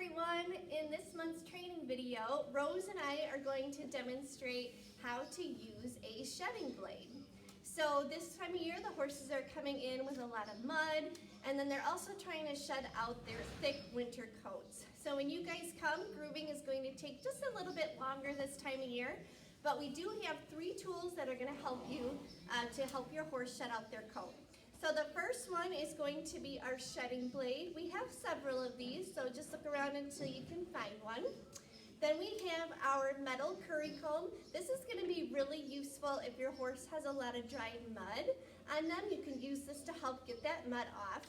everyone. In this month's training video, Rose and I are going to demonstrate how to use a shedding blade. So this time of year, the horses are coming in with a lot of mud, and then they're also trying to shed out their thick winter coats. So when you guys come, grooming is going to take just a little bit longer this time of year, but we do have 3 tools that are going to help you to help your horse shed out their coat. So the first one is going to be our shedding blade. We have several of these, so just look around until you can find one. Then we have our metal curry comb. This is going to be really useful if your horse has a lot of dried mud on them. You can use this to help get that mud off.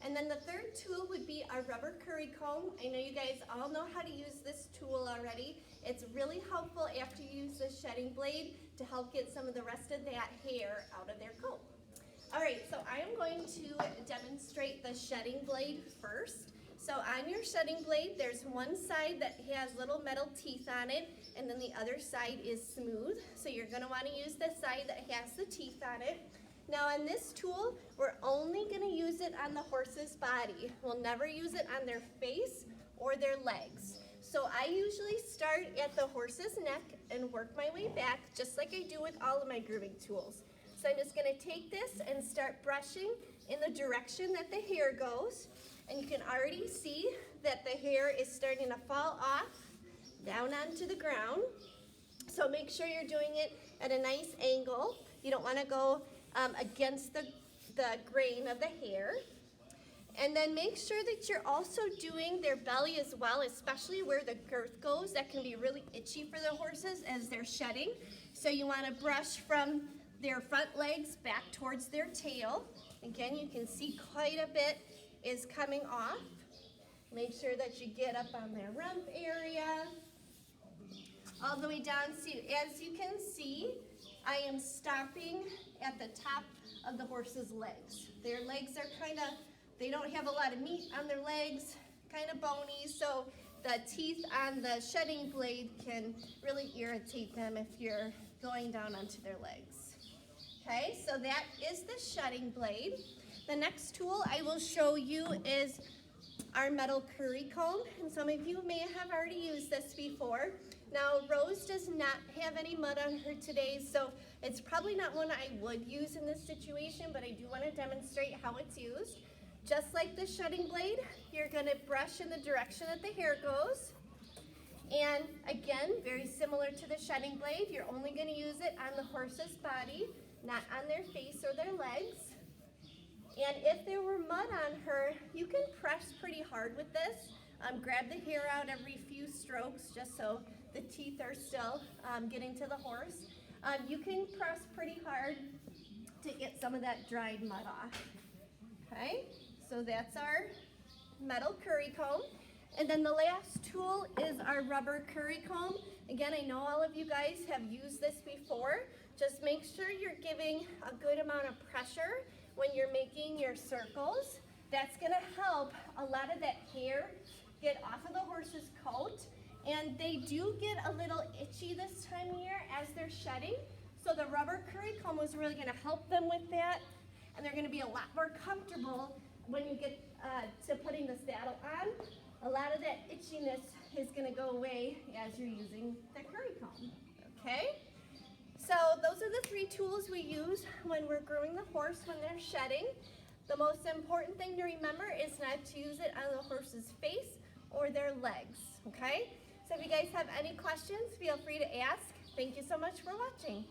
And then the third tool would be our rubber curry comb. I know you guys all know how to use this tool already. It's really helpful after you use the shedding blade to help get some of the rest of that hair out of their coat. All right, so I am going to demonstrate the shedding blade first. So on your shedding blade, there's one side that has little metal teeth on it, and then the other side is smooth. So you're gonna wanna use the side that has the teeth on it. Now on this tool, we're only gonna use it on the horse's body. We'll never use it on their face or their legs. So I usually start at the horse's neck and work my way back, just like I do with all of my grooming tools. So I'm just gonna take this and start brushing in the direction that the hair goes. And you can already see that the hair is starting to fall off down onto the ground. So make sure you're doing it at a nice angle. You don't wanna go against the grain of the hair. And then make sure that you're also doing their belly as well, especially where the girth goes. That can be really itchy for the horses as they're shedding. So you wanna brush from their front legs back towards their tail. Again, you can see quite a bit is coming off. Make sure that you get up on their rump area, all the way down. See, as you can see, I am stopping at the top of the horse's legs. Their legs are they don't have a lot of meat on their legs, kind of bony, so the teeth on the shedding blade can really irritate them if you're going down onto their legs. Okay, so that is the shedding blade. The next tool I will show you is our metal curry comb, and some of you may have already used this before. Now, Rose does not have any mud on her today, so it's probably not one I would use in this situation, but I do want to demonstrate how it's used. Just like the shedding blade, you're going to brush in the direction that the hair goes. And again, very similar to the shedding blade, you're only going to use it on the horse's body, not on their face or their legs. And if there were mud on her, you can press pretty hard with this. Grab the hair out every few strokes just so the teeth are still getting to the horse. You can press pretty hard to get some of that dried mud off. Okay, so that's our metal curry comb. And then the last tool is our rubber curry comb. Again, I know all of you guys have used this before. Just make sure you're giving a good amount of pressure when you're making your circles. That's gonna help a lot of that hair get off of the horse's coat. And they do get a little itchy this time of year as they're shedding. So the rubber curry comb is really gonna help them with that. And they're gonna be a lot more comfortable when you get to putting the saddle on. A lot of that itchiness is gonna go away as you're using the curry comb, okay? So those are the 3 tools we use when we're grooming the horse when they're shedding. The most important thing to remember is not to use it on the horse's face or their legs, okay? So if you guys have any questions, feel free to ask. Thank you so much for watching.